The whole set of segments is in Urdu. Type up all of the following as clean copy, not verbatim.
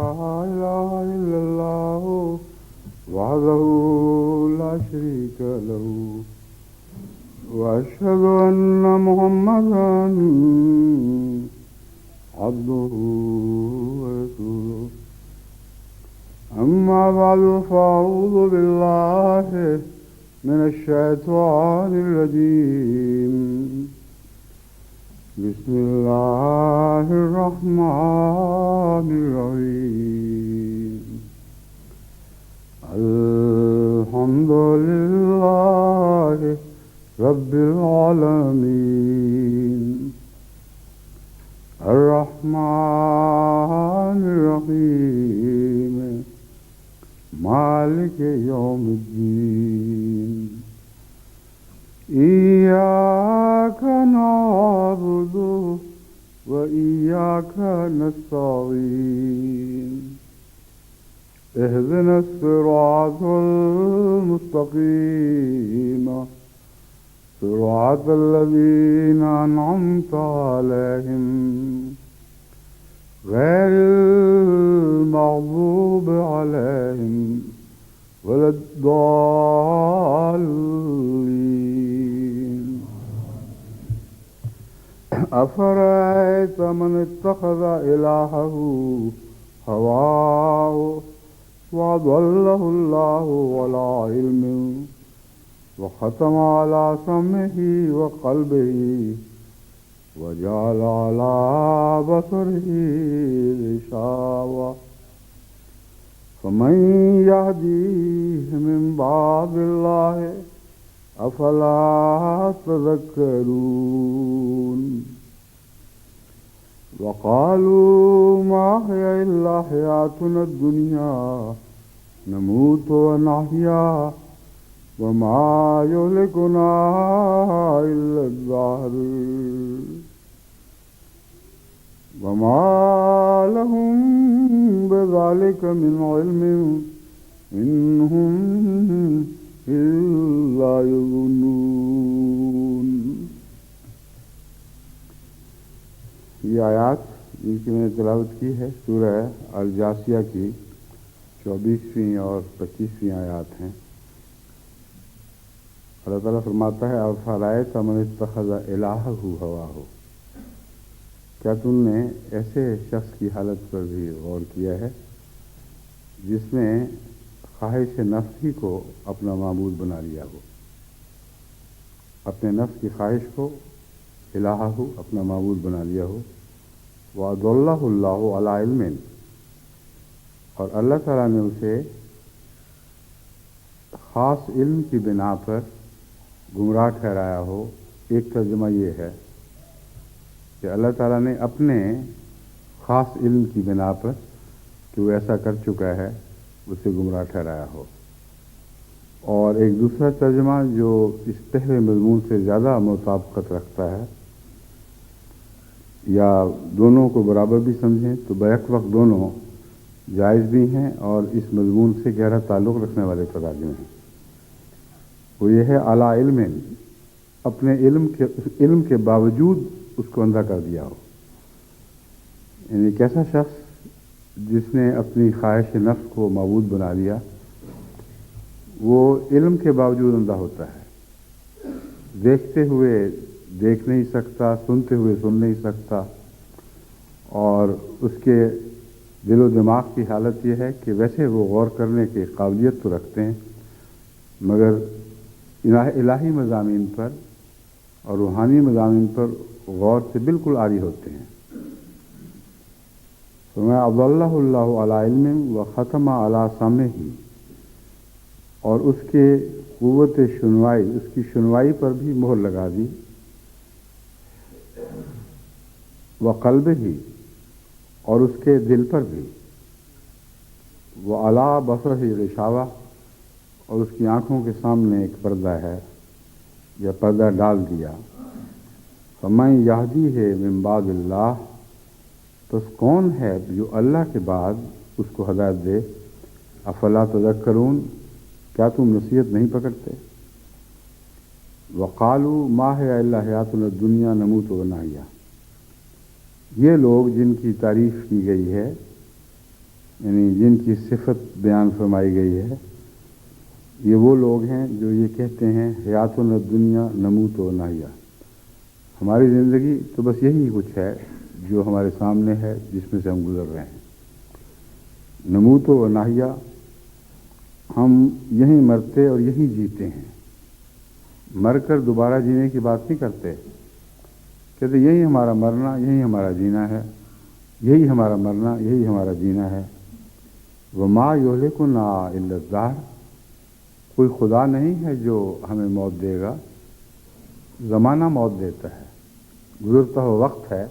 إله إلا الله وحده لا شريك له وأشهد أن محمدا عبده ورسوله أما بعد فأعوذ بالله من الشيطان الرجيم بسم الله الرحمن الرحيم الحمد لله رب العالمين الرحمن الرحيم مالك يوم الدين إياك نعبد وإياك نستعين اهدنا الصراط المستقيم صراط الذين أنعمت عليهم غير المغضوب عليهم ولا الضالين أفرأيت من اتخذ إلهه هواه وأضله الله على علم وختم على سمعه وقلبه وجعل على بصره غشاوة فمن يهديه من بعد الله أفلا تذكرون وقالوا ما هي إلا حياتنا الدنيا نموت ونحيا وما يهلكنا إلا الدهر وما لهم بذلك من علم إنهم إلا يظنون. یہ آیات جن کی میں نے تلاوت کی ہے سورہ الجاسیہ کی 24ویں اور 25ویں آیات ہیں. اللہ تعالیٰ فرماتا ہے افرأیت من اتخذ الہہ ہواہ، کیا تم نے ایسے شخص کی حالت پر بھی غور کیا ہے جس نے خواہش نفس ہی کو اپنا معبود بنا لیا ہو، اپنے نفس کی خواہش کو الہہ ہو اپنا معبود بنا لیا ہو. وَأَضَلَّهُ اللَّهُ عَلَىٰ عِلْمٍ، اور اللہ تعالیٰ نے اسے خاص علم کی بنا پر گمراہ ٹھہرایا ہو. ایک ترجمہ یہ ہے کہ اللہ تعالیٰ نے اپنے خاص علم کی بنا پر کہ وہ ایسا کر چکا ہے اسے گمراہ ٹھہرایا ہو. اور ایک دوسرا ترجمہ جو اس پہلے مضمون سے زیادہ مطابقت رکھتا ہے، یا دونوں کو برابر بھی سمجھیں تو بیک وقت دونوں جائز بھی ہیں اور اس مضمون سے گہرا تعلق رکھنے والے تراجم ہیں. وہ یہ ہے اعلیٰ علم، اپنے علم کے باوجود اس کو اندھا کر دیا ہو. یعنی ایک ایسا شخص جس نے اپنی خواہش نفس کو معبود بنا لیا، وہ علم کے باوجود اندھا ہوتا ہے. دیکھتے ہوئے دیکھ نہیں سکتا، سنتے ہوئے سن نہیں سکتا، اور اس کے دل و دماغ کی حالت یہ ہے کہ ویسے وہ غور کرنے کی قابلیت تو رکھتے ہیں مگر الہی مضامین پر اور روحانی مضامین پر غور سے بالکل عاری ہوتے ہیں. فرمایا اضلہ اللہ علی علم وختم علی سمعہ، اور اس کے قوت شنوائی، اس کی شنوائی پر بھی مہر لگا دی. وقلبہ، اور اس کے دل پر بھی. وعلی بصرہ غشاوہ، اور اس کی آنکھوں کے سامنے ایک پردہ ہے یا پردہ ڈال دیا. فمن یہدیہ من بعد اللہ، تو کون ہے جو اللہ کے بعد اس کو ہدایت دے. افلا تذکرون، کیا تم نصیحت نہیں پکڑتے. وقالوا ما هي الا حیاتنا الدنیا نموت ونحیا، یہ لوگ جن کی تعریف کی گئی ہے یعنی جن کی صفت بیان فرمائی گئی ہے، یہ وہ لوگ ہیں جو یہ کہتے ہیں حیاتنا الدنیا نموت و نحیا، ہماری زندگی تو بس یہی کچھ ہے جو ہمارے سامنے ہے، جس میں سے ہم گزر رہے ہیں۔ نموت و نحیا، ہم یہیں مرتے اور یہیں جیتے ہیں، مر کر دوبارہ جینے کی بات نہیں کرتے، کہتے یہی ہمارا مرنا، یہی ہمارا جینا ہے، یہی ہمارا مرنا، یہی ہمارا جینا ہے۔ وما یہلکنا الا الدہر، کوئی خدا نہیں ہے جو ہمیں موت دے گا، زمانہ موت دیتا ہے، گزرتا ہوا وقت ہے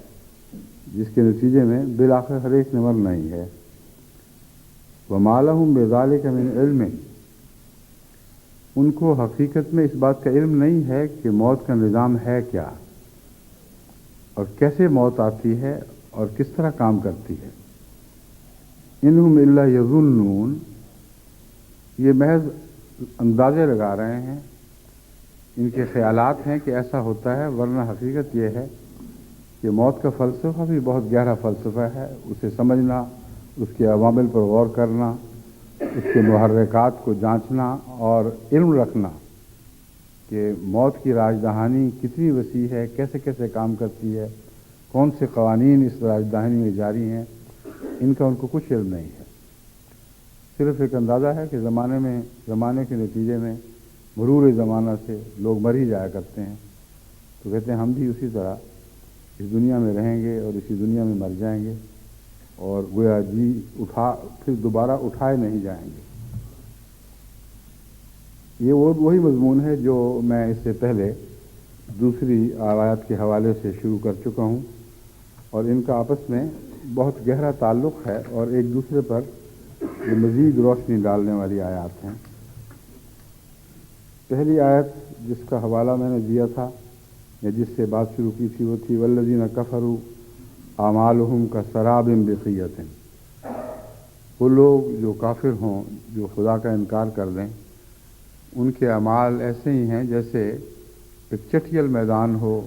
جس کے نتیجے میں بالآخر ہر ایک نے مرنا ہی ہے۔ وما لہم بذالک من علم، ان کو حقیقت میں اس بات کا علم نہیں ہے کہ موت کا نظام ہے کیا، اور کیسے موت آتی ہے اور کس طرح کام کرتی ہے۔ انہم الا یظنون، یہ محض اندازے لگا رہے ہیں، ان کے خیالات ہیں کہ ایسا ہوتا ہے، ورنہ حقیقت یہ ہے کہ موت کا فلسفہ بھی بہت گہرا فلسفہ ہے، اسے سمجھنا، اس کے عوامل پر غور کرنا، اس کے محرکات کو جانچنا اور علم رکھنا کہ موت کی راجدہانی کتنی وسیع ہے، کیسے کیسے کام کرتی ہے، کون سے قوانین اس راجدہانی میں جاری ہیں، ان کا ان کو کچھ علم نہیں ہے۔ صرف ایک اندازہ ہے کہ زمانے کے نتیجے میں مرور زمانہ سے لوگ مر ہی جایا کرتے ہیں، تو کہتے ہیں ہم بھی اسی طرح اس دنیا میں رہیں گے اور اسی دنیا میں مر جائیں گے، اور گویا پھر دوبارہ اٹھائے نہیں جائیں گے۔ یہ وہی مضمون ہے جو میں اس سے پہلے دوسری آیات کے حوالے سے شروع کر چکا ہوں، اور ان کا آپس میں بہت گہرا تعلق ہے اور ایک دوسرے پر یہ مزید روشنی ڈالنے والی آیات ہیں۔ پہلی آیت جس کا حوالہ میں نے دیا تھا یا جس سے بات شروع کی تھی وہ تھی والذین کفروا اعمالہم کسراب بقیۃ، وہ لوگ جو کافر ہوں، جو خدا کا انکار کر دیں، ان کے اعمال ایسے ہی ہیں جیسے ایک چٹیل میدان ہو،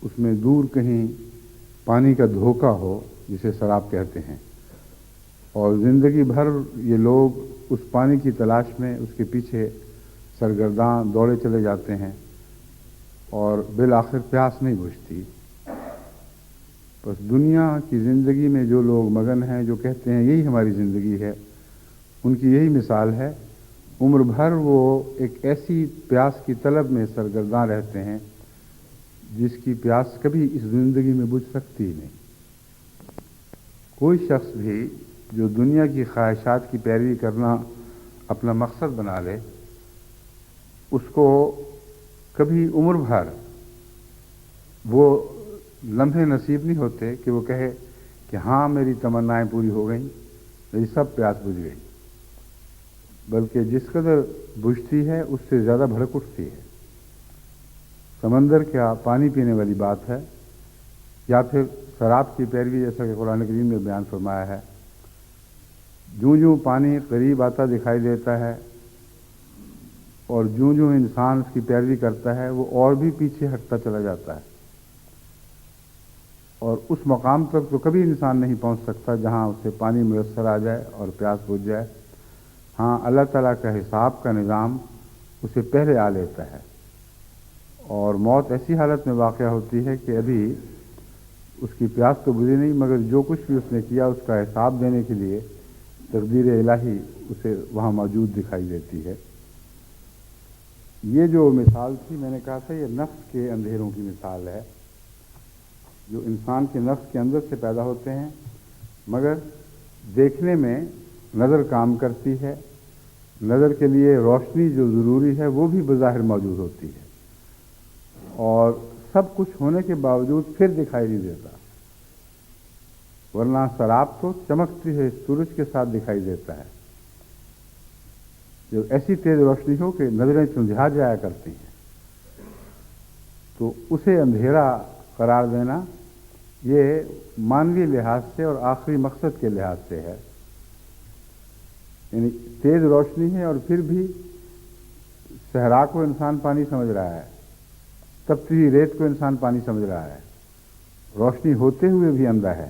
اس میں دور کہیں پانی کا دھوکہ ہو جسے سراب کہتے ہیں، اور زندگی بھر یہ لوگ اس پانی کی تلاش میں اس کے پیچھے سرگرداں دوڑے چلے جاتے ہیں، اور بالآخر پیاس نہیں بجھتی۔ بس دنیا کی زندگی میں جو لوگ مگن ہیں، جو کہتے ہیں یہی ہماری زندگی ہے، ان کی یہی مثال ہے، عمر بھر وہ ایک ایسی پیاس کی طلب میں سرگرداں رہتے ہیں جس کی پیاس کبھی اس زندگی میں بجھ سکتی ہی نہیں۔ کوئی شخص بھی جو دنیا کی خواہشات کی پیروی کرنا اپنا مقصد بنا لے، اس کو کبھی عمر بھر وہ لمحے نصیب نہیں ہوتے کہ وہ کہے کہ ہاں میری تمنائیں پوری ہو گئیں، میری سب پیاس بجھ گئی، بلکہ جس قدر بجھتی ہے اس سے زیادہ بھڑک اٹھتی ہے۔ سمندر کیا پانی پینے والی بات ہے، یا پھر شراب کی پیروی جیسا کہ قرآن کریم میں بیان فرمایا ہے، جوں جوں پانی قریب آتا دکھائی دیتا ہے اور جوں جوں انسان اس کی پیروی کرتا ہے وہ اور بھی پیچھے ہٹتا چلا جاتا ہے، اور اس مقام تک تو کبھی انسان نہیں پہنچ سکتا جہاں اسے پانی میسر آ جائے اور پیاس بجھ جائے۔ ہاں، اللہ تعالیٰ کا حساب کا نظام اسے پہلے آ لیتا ہے، اور موت ایسی حالت میں واقع ہوتی ہے کہ ابھی اس کی پیاس تو بجھی نہیں، مگر جو کچھ بھی اس نے کیا اس کا حساب دینے کے لیے تقدیر الہی اسے وہاں موجود دکھائی دیتی ہے۔ یہ جو مثال تھی، میں نے کہا تھا یہ نفس کے اندھیروں کی مثال ہے، جو انسان کے نفس کے اندر سے پیدا ہوتے ہیں، مگر دیکھنے میں نظر کام کرتی ہے، نظر کے لیے روشنی جو ضروری ہے وہ بھی بظاہر موجود ہوتی ہے، اور سب کچھ ہونے کے باوجود پھر دکھائی نہیں دیتا، ورنہ سراب تو چمکتی ہے سورج کے ساتھ دکھائی دیتا ہے، جب ایسی تیز روشنی ہو کہ نظریں چندھیا جایا کرتی ہیں، تو اسے اندھیرا قرار دینا یہ مانوی لحاظ سے اور آخری مقصد کے لحاظ سے ہے۔ یعنی تیز روشنی ہے اور پھر بھی صحرا کو انسان پانی سمجھ رہا ہے، تپتی ہوئی ریت کو انسان پانی سمجھ رہا ہے، روشنی ہوتے ہوئے بھی اندھا ہے،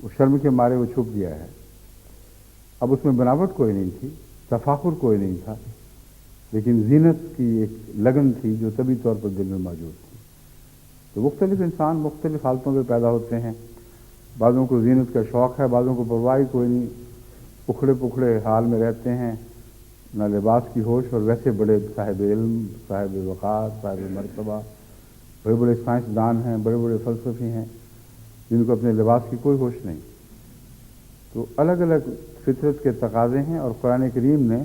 وہ شرم کے مارے وہ چھپ گیا ہے. اب اس میں بناوٹ کوئی نہیں تھی، تفاخر کوئی نہیں تھا، لیکن زینت کی ایک لگن تھی جو طبی طور پر دل میں موجود تھی. تو مختلف انسان مختلف حالتوں میں پیدا ہوتے ہیں. بعضوں کو زینت کا شوق ہے، بعضوں کو پرواہ کوئی نہیں، پکھڑے پکھڑے حال میں رہتے ہیں، نہ لباس کی ہوش. اور ویسے بڑے صاحب علم، صاحب وقار، صاحب مرتبہ، بڑے بڑے سائنسدان ہیں، بڑے بڑے فلسفی ہیں جن کو اپنے لباس کی کوئی ہوش نہیں. تو الگ الگ فطرت کے تقاضے ہیں، اور قرآن کریم نے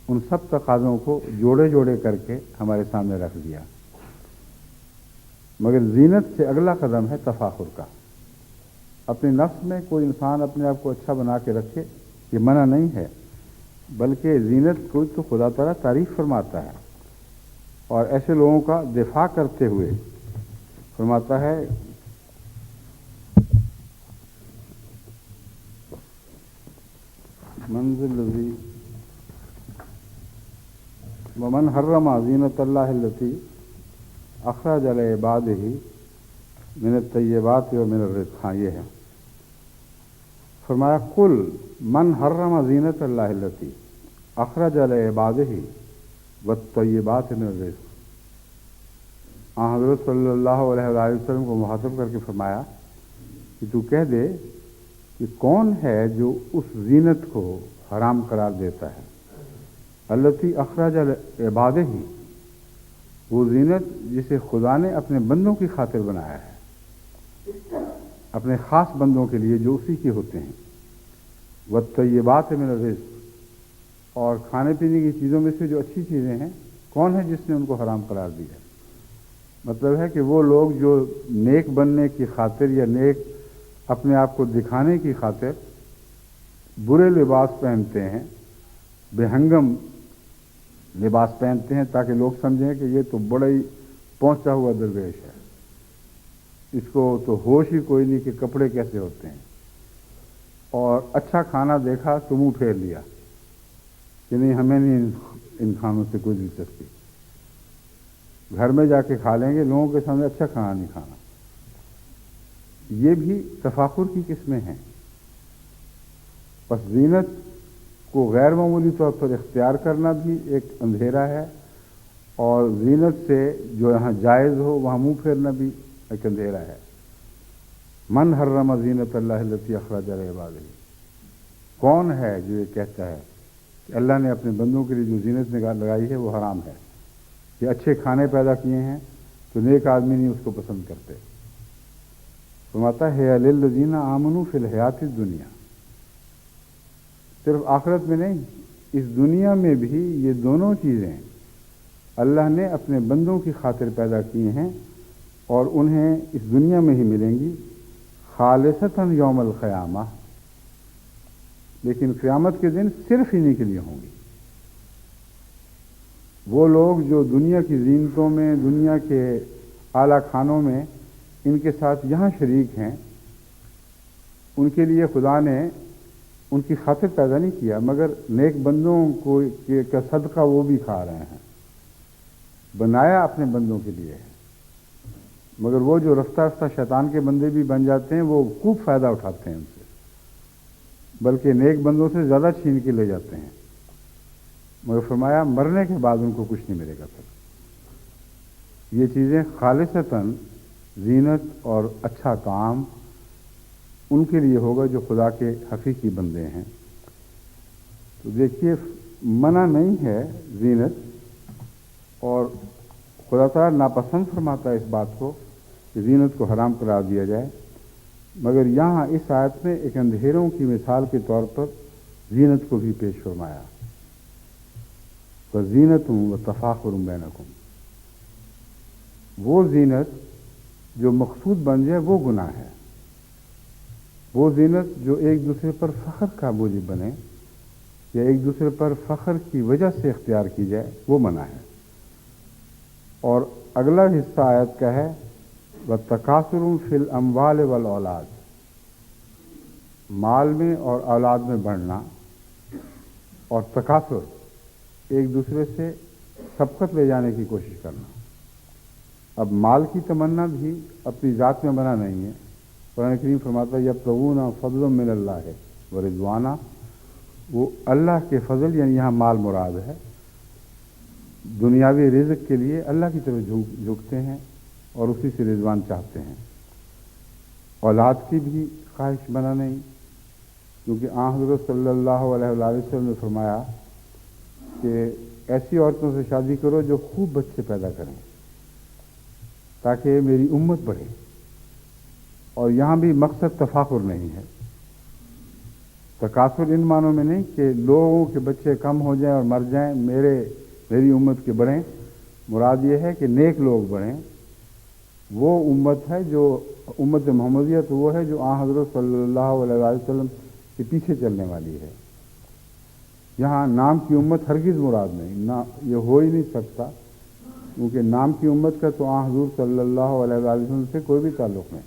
ان سب تقاضوں کو جوڑے جوڑے کر کے ہمارے سامنے رکھ دیا. مگر زینت سے اگلا قدم ہے تفاخر کا. اپنے نفس میں کوئی انسان اپنے آپ کو اچھا بنا کے رکھے، یہ منع نہیں ہے، بلکہ زینت کو تو خدا تعالیٰ تعریف فرماتا ہے، اور ایسے لوگوں کا دفاع کرتے ہوئے فرماتا ہے منزل الذی ومن حرم زینت اللہ التی اخرج لعبادہ من الطیبات ومن الرزق. ہاں یہ ہے، فرمایا قل من حرم زینت اللہ التی اخرج لعبادہ والطیبات من الرزق. حضرت صلی اللہ علیہ وآلہ وسلم کو مخاطب کر کے فرمایا کہ تو کہہ دے کہ کون ہے جو اس زینت کو حرام قرار دیتا ہے. التی اخرج لعبادہ، وہ زینت جسے خدا نے اپنے بندوں کی خاطر بنایا ہے، اپنے خاص بندوں کے لیے جو اسی کے ہوتے ہیں. والطیبات من الرزق، اور کھانے پینے کی چیزوں میں سے جو اچھی چیزیں ہیں، کون ہے جس نے ان کو حرام قرار دیا ہے؟ مطلب ہے کہ وہ لوگ جو نیک بننے کی خاطر یا نیک اپنے آپ کو دکھانے کی خاطر برے لباس پہنتے ہیں، بے ہنگم لباس پہنتے ہیں تاکہ لوگ سمجھیں کہ یہ تو بڑا ہی پہنچا ہوا درویش ہے، اس کو تو ہوش ہی کوئی نہیں کہ کپڑے کیسے ہوتے ہیں. اور اچھا کھانا دیکھا تو منہ پھیر لیا کہ نہیں، ہمیں نہیں ان کھانوں سے کوئی دلچسپی، گھر میں جا کے کھا لیں گے، لوگوں کے سامنے اچھا کھانا نہیں کھانا. یہ بھی تفاخر کی قسمیں ہیں. پس زینت کو غیر معمولی طور پر اختیار کرنا بھی ایک اندھیرا ہے، اور زینت سے جو یہاں جائز ہو وہاں منہ پھیرنا بھی ایک اندھیرا ہے. من حرم زینت اللہ التی اخرج لعبادہ، کون ہے جو یہ کہتا ہے کہ اللہ نے اپنے بندوں کے لیے جو زینت لگائی ہے وہ حرام ہے. کہ اچھے کھانے پیدا کیے ہیں تو نیک آدمی نہیں اس کو پسند کرتے. فرماتا ہے للذین آمنوا فی الحیات الدنیا، صرف آخرت میں نہیں، اس دنیا میں بھی یہ دونوں چیزیں اللہ نے اپنے بندوں کی خاطر پیدا کی ہیں، اور انہیں اس دنیا میں ہی ملیں گی خالصتاً یوم القیامہ، لیکن قیامت کے دن صرف انہی کے لیے ہوں گی. وہ لوگ جو دنیا کی زینتوں میں، دنیا کے اعلیٰ کھانوں میں ان کے ساتھ یہاں شریک ہیں، ان کے لیے خدا نے ان کی خاطر پیدا نہیں کیا، مگر نیک بندوں کو کا صدقہ وہ بھی کھا رہے ہیں. بنایا اپنے بندوں کے لیے ہے، مگر وہ جو رفتہ رفتہ شیطان کے بندے بھی بن جاتے ہیں وہ خوب فائدہ اٹھاتے ہیں ان سے، بلکہ نیک بندوں سے زیادہ چھین کے لے جاتے ہیں. مگر فرمایا مرنے کے بعد ان کو کچھ نہیں ملے گا. پھر یہ چیزیں خالصتاً زینت اور اچھا طعام ان کے لیے ہوگا جو خدا کے حقیقی بندے ہیں. تو دیکھیے، منع نہیں ہے زینت، اور خدا تعالیٰ ناپسند فرماتا ہے اس بات کو کہ زینت کو حرام قرار دیا جائے، مگر یہاں اس آیت میں ایک اندھیروں کی مثال کے طور پر زینت کو بھی پیش فرمایا. وَزِینَةٌ وَتَفَاخُرٌ بَیْنَکُمْ، وہ زینت جو مقصود بن جائے وہ گناہ ہے. وہ زینت جو ایک دوسرے پر فخر کا موجب بنے یا ایک دوسرے پر فخر کی وجہ سے اختیار کی جائے وہ منع ہے. اور اگلا حصہ آیت کا ہے وَتَکَاثُرٌ فِی الْأَمْوَالِ وَالْأَوْلَادِ، مال میں اور اولاد میں بڑھنا، اور تکاثر ایک دوسرے سے سبقت لے جانے کی کوشش کرنا. اب مال کی تمنا بھی اپنی ذات میں منع نہیں ہے، قرآن کریم فرماتا ہے یبتغون فضلا من اللہ و رضوانا، وہ اللہ کے فضل یعنی یہاں مال مراد ہے، دنیاوی رزق کے لیے اللہ کی طرف جھکتے ہیں اور اسی سے رضوان چاہتے ہیں۔ اولاد کی بھی خواہش بنا نہیں، کیونکہ آن حضرت صلی اللہ علیہ وآلہ وسلم نے فرمایا کہ ایسی عورتوں سے شادی کرو جو خوب بچے پیدا کریں تاکہ میری امت بڑھے۔ اور یہاں بھی مقصد تفاخر نہیں ہے، تکاثر ان معنوں میں نہیں کہ لوگوں کے بچے کم ہو جائیں اور مر جائیں، میری امت کے بڑھیں۔ مراد یہ ہے کہ نیک لوگ بڑھیں۔ وہ امت ہے جو امت محمدیہ تو وہ ہے جو آن حضرت صلی اللہ علیہ وسلم کے پیچھے چلنے والی ہے۔ یہاں نام کی امت ہرگز مراد نہیں، یہ ہو ہی نہیں سکتا، کیونکہ نام کی امت کا تو آن حضور صلی اللہ علیہ وسلم سے کوئی بھی تعلق نہیں،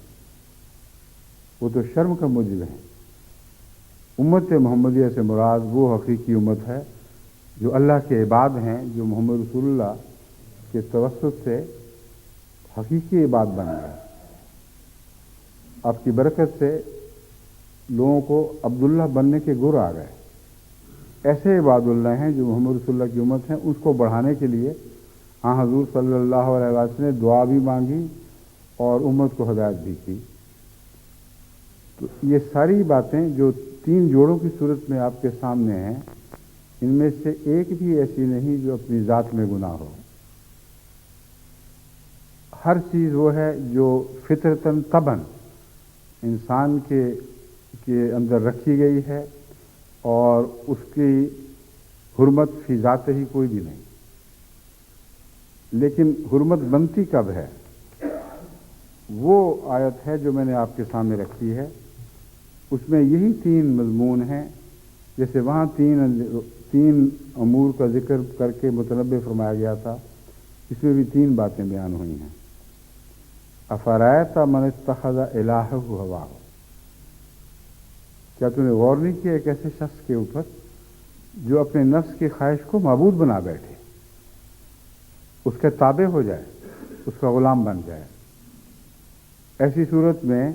وہ تو شرم کا موجب ہے۔ امت محمدیہ سے مراد وہ حقیقی امت ہے جو اللہ کے عباد ہیں، جو محمد رسول اللہ کے توسط سے حقیقی عباد بن گئے۔ آپ کی برکت سے لوگوں کو عبداللہ بننے کے گر آ گئے۔ ایسے عباد اللہ ہیں جو محمد رسول اللہ کی امت ہیں، اس کو بڑھانے کے لیے ہاں حضور صلی اللہ علیہ وسلم نے دعا بھی مانگی اور امت کو ہدایت بھی کی۔ تو یہ ساری باتیں جو تین جوڑوں کی صورت میں آپ کے سامنے ہیں، ان میں سے ایک بھی ایسی نہیں جو اپنی ذات میں گناہ ہو۔ ہر چیز وہ ہے جو فطرتاً طبعاً انسان کے اندر رکھی گئی ہے، اور اس کی حرمت فی ذات ہی کوئی بھی نہیں۔ لیکن حرمت بنتی کب ہے؟ وہ آیت ہے جو میں نے آپ کے سامنے رکھی ہے، اس میں یہی تین مضمون ہیں۔ جیسے وہاں تین امور کا ذکر کر کے متنبع فرمایا گیا تھا، اس میں بھی تین باتیں بیان ہوئی ہیں۔ افرأیت من اتخذ الہہ ہواہ، کیا تم نے غور نہیں کیا ایک ایسے شخص کے اوپر جو اپنے نفس کی خواہش کو معبود بنا بیٹھے، اس کے تابع ہو جائے، اس کا غلام بن جائے؟ ایسی صورت میں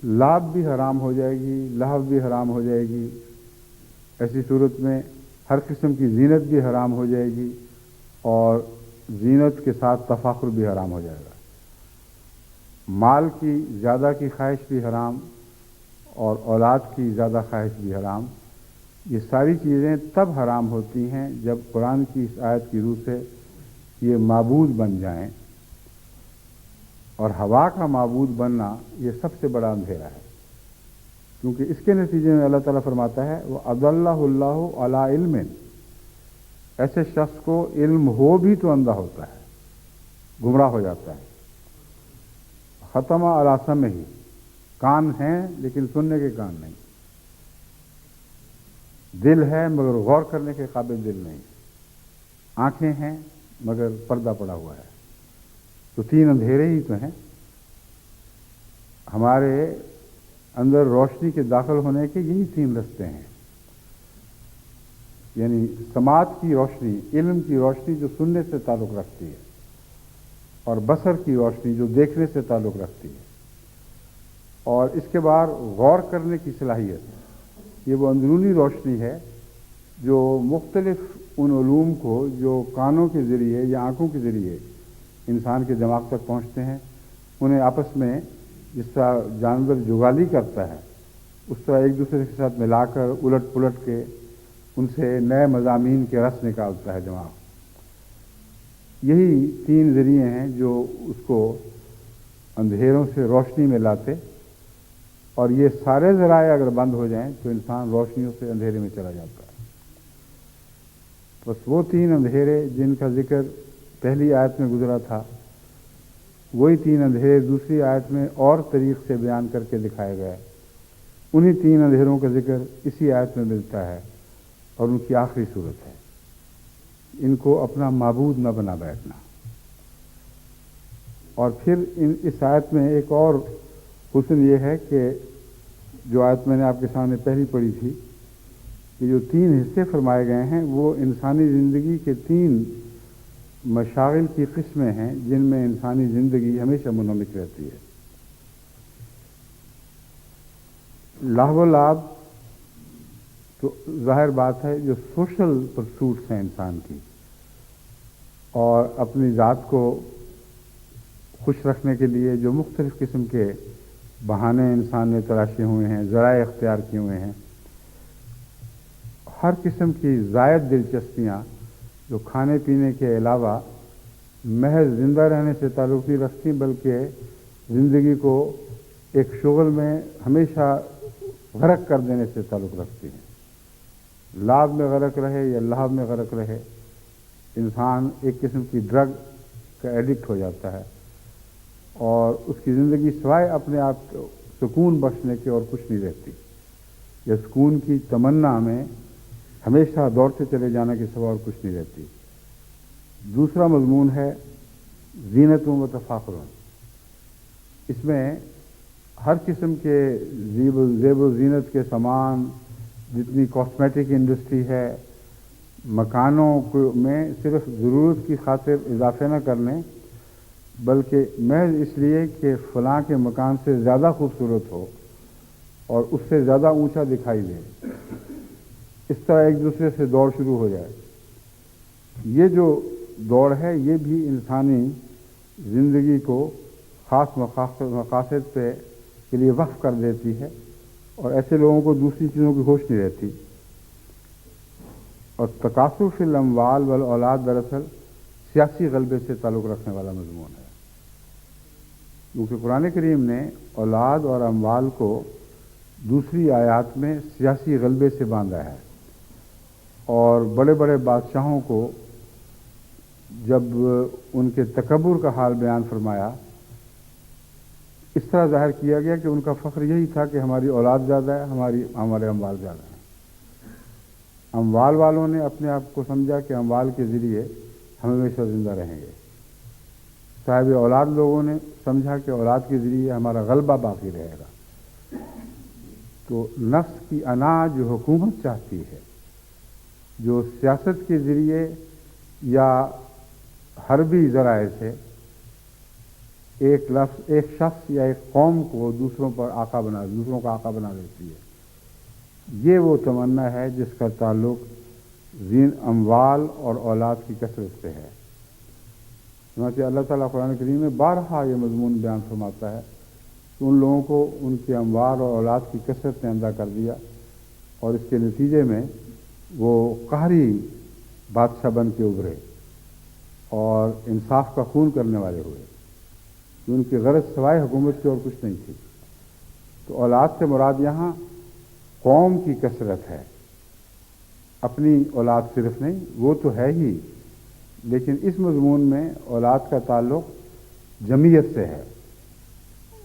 لعب بھی حرام ہو جائے گی، لہو بھی حرام ہو جائے گی۔ ایسی صورت میں ہر قسم کی زینت بھی حرام ہو جائے گی، اور زینت کے ساتھ تفاخر بھی حرام ہو جائے گا۔ مال کی زیادہ کی خواہش بھی حرام، اور اولاد کی زیادہ خواہش بھی حرام۔ یہ ساری چیزیں تب حرام ہوتی ہیں جب قرآن کی اس آیت کی روح سے یہ معبود بن جائیں، اور ہوا کا معبود بننا یہ سب سے بڑا اندھیرا ہے، کیونکہ اس کے نتیجے میں اللہ تعالیٰ فرماتا ہے وَأَضَلَّهُ اللَّهُ عَلَىٰ عِلْمٍ، ایسے شخص کو علم ہو بھی تو اندھا ہوتا ہے، گمراہ ہو جاتا ہے۔ ختم علی سمعہ، کان ہیں لیکن سننے کے کان نہیں، دل ہے مگر غور کرنے کے قابل دل نہیں، آنکھیں ہیں مگر پردہ پڑا ہوا ہے۔ تو تین اندھیرے ہی تو ہیں۔ ہمارے اندر روشنی کے داخل ہونے کے یہی تین رستے ہیں، یعنی سماعت کی روشنی، علم کی روشنی جو سننے سے تعلق رکھتی ہے، اور بصر کی روشنی جو دیکھنے سے تعلق رکھتی ہے، اور اس کے بعد غور کرنے کی صلاحیت۔ یہ وہ اندرونی روشنی ہے جو مختلف ان علوم کو جو کانوں کے ذریعے یا آنکھوں کے ذریعے انسان کے دماغ تک پہنچتے ہیں، انہیں آپس میں جس طرح جانور جغالی کرتا ہے اس طرح ایک دوسرے کے ساتھ ملا کر الٹ پلٹ کے ان سے نئے مضامین کے رس نکالتا ہے دماغ۔ یہی تین ذریعے ہیں جو اس کو اندھیروں سے روشنی میں لاتے، اور یہ سارے ذرائع اگر بند ہو جائیں تو انسان روشنیوں سے اندھیرے میں چلا جاتا ہے۔ بس وہ تین اندھیرے جن کا ذکر پہلی آیت میں گزرا تھا، وہی تین اندھیرے دوسری آیت میں اور طریق سے بیان کر کے دکھائے گئے۔ انہی تین اندھیروں کا ذکر اسی آیت میں ملتا ہے، اور ان کی آخری صورت ہے۔ ان کو اپنا معبود نہ بنا بیٹھنا۔ اور پھر اس آیت میں ایک اور حسن یہ ہے کہ جو آیت میں نے آپ کے سامنے پہلی پڑھی تھی، کہ جو تین حصے فرمائے گئے ہیں وہ انسانی زندگی کے تین مشاغل کی قسمیں ہیں جن میں انسانی زندگی ہمیشہ منہمک رہتی ہے۔ لاہو و لعب تو ظاہر بات ہے جو سوشل پرسوٹس ہیں انسان کی، اور اپنی ذات کو خوش رکھنے کے لیے جو مختلف قسم کے بہانے انسان نے تراشے ہوئے ہیں، ذرائع اختیار کیے ہوئے ہیں، ہر قسم کی زائد دلچسپیاں جو کھانے پینے کے علاوہ محض زندہ رہنے سے تعلق نہیں رکھتی، بلکہ زندگی کو ایک شغل میں ہمیشہ غرق کر دینے سے تعلق رکھتی ہیں۔ لعب میں غرق رہے یا لہو میں غرق رہے، انسان ایک قسم کی ڈرگ کا ایڈکٹ ہو جاتا ہے، اور اس کی زندگی سوائے اپنے آپ کو سکون بخشنے کے اور کچھ نہیں رہتی، یا سکون کی تمنا میں ہمیشہ دوڑتے چلے جانے کے سوا اور کچھ نہیں رہتی۔ دوسرا مضمون ہے زینت و تفاخر۔ اس میں ہر قسم کے زیب و زینت کے سامان، جتنی کاسمیٹک انڈسٹری ہے، مکانوں میں صرف ضرورت کی خاطر اضافے نہ کرنے، بلکہ محض اس لیے کہ فلاں کے مکان سے زیادہ خوبصورت ہو اور اس سے زیادہ اونچا دکھائی دے، اس طرح ایک دوسرے سے دوڑ شروع ہو جائے۔ یہ جو دوڑ ہے یہ بھی انسانی زندگی کو خاص مقاصد کے لیے وقف کر دیتی ہے، اور ایسے لوگوں کو دوسری چیزوں کی ہوش نہیں رہتی۔ اور تکاثر فی الاموال والاولاد دراصل سیاسی غلبے سے تعلق رکھنے والا مضمون ہے، کیونکہ قرآن کریم نے اولاد اور اموال کو دوسری آیات میں سیاسی غلبے سے باندھا ہے، اور بڑے بڑے بادشاہوں کو جب ان کے تکبر کا حال بیان فرمایا، اس طرح ظاہر کیا گیا کہ ان کا فخر یہی تھا کہ ہماری اولاد زیادہ ہے، ہمارے اموال زیادہ ہیں۔ اموال والوں نے اپنے آپ کو سمجھا کہ اموال کے ذریعے ہم ہمیشہ زندہ رہیں گے، صاحب اولاد لوگوں نے سمجھا کہ اولاد کے ذریعے ہمارا غلبہ باقی رہے گا۔ تو نفس کی انا جو حکومت چاہتی ہے، جو سیاست کے ذریعے یا حربی ذرائع سے ایک شخص یا ایک قوم کو دوسروں کا آقا بنا دیتی ہے، یہ وہ تمنا ہے جس کا تعلق اموال اور اولاد کی کثرت سے ہے۔ چنانچہ اللہ تعالیٰ قرآن کریم میں بارہا یہ مضمون بیان فرماتا ہے کہ ان لوگوں کو ان کے اموال اور اولاد کی کثرت نے اندھا کر دیا، اور اس کے نتیجے میں وہ قہری بادشاہ بن کے ابھرے اور انصاف کا خون کرنے والے ہوئے، کہ ان کی غرض سوائے حکومت کی اور کچھ نہیں تھی۔ تو اولاد سے مراد یہاں قوم کی کثرت ہے، اپنی اولاد صرف نہیں، وہ تو ہے ہی، لیکن اس مضمون میں اولاد کا تعلق جمعیت سے ہے،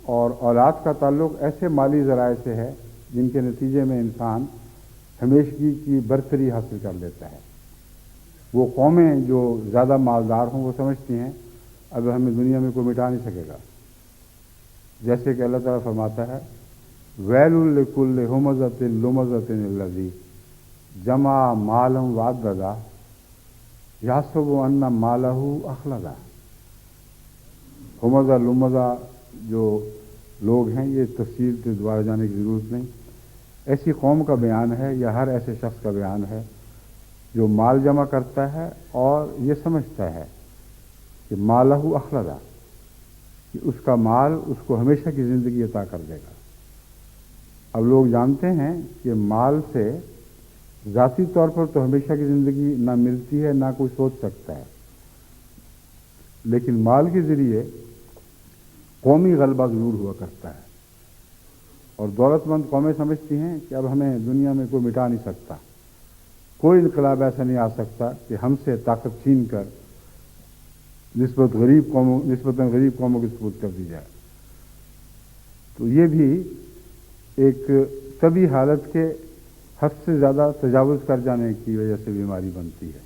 اور اولاد کا تعلق ایسے مالی ذرائع سے ہے جن کے نتیجے میں انسان ہمیشگی کی برتری حاصل کر لیتا ہے۔ وہ قومیں جو زیادہ مالدار ہوں وہ سمجھتی ہیں اب ہمیں دنیا میں کوئی مٹا نہیں سکے گا، جیسے کہ اللہ تعالیٰ فرماتا ہے ویل لکل ہمزۃ لمزۃ الذی جمع مالا وعددا یحسب ان مالہ اخلدا۔ ہمزہ لمزہ جو لوگ ہیں، یہ تفصیل سے دوبارہ جانے کی ضرورت نہیں، ایسی قوم کا بیان ہے یا ہر ایسے شخص کا بیان ہے جو مال جمع کرتا ہے اور یہ سمجھتا ہے کہ مالہ اخلدا، کہ اس کا مال اس کو ہمیشہ کی زندگی عطا کر دے گا۔ اب لوگ جانتے ہیں کہ مال سے ذاتی طور پر تو ہمیشہ کی زندگی نہ ملتی ہے، نہ کوئی سوچ سکتا ہے، لیکن مال کے ذریعے قومی غلبہ ضرور ہوا کرتا ہے، اور دولت مند قومیں سمجھتی ہیں کہ اب ہمیں دنیا میں کوئی مٹا نہیں سکتا، کوئی انقلاب ایسا نہیں آ سکتا کہ ہم سے طاقت چھین کر نسبتاً غریب قوموں کی سپرد کر دی جائے۔ تو یہ بھی ایک طبی حالت کے حد سے زیادہ تجاوز کر جانے کی وجہ سے بیماری بنتی ہے،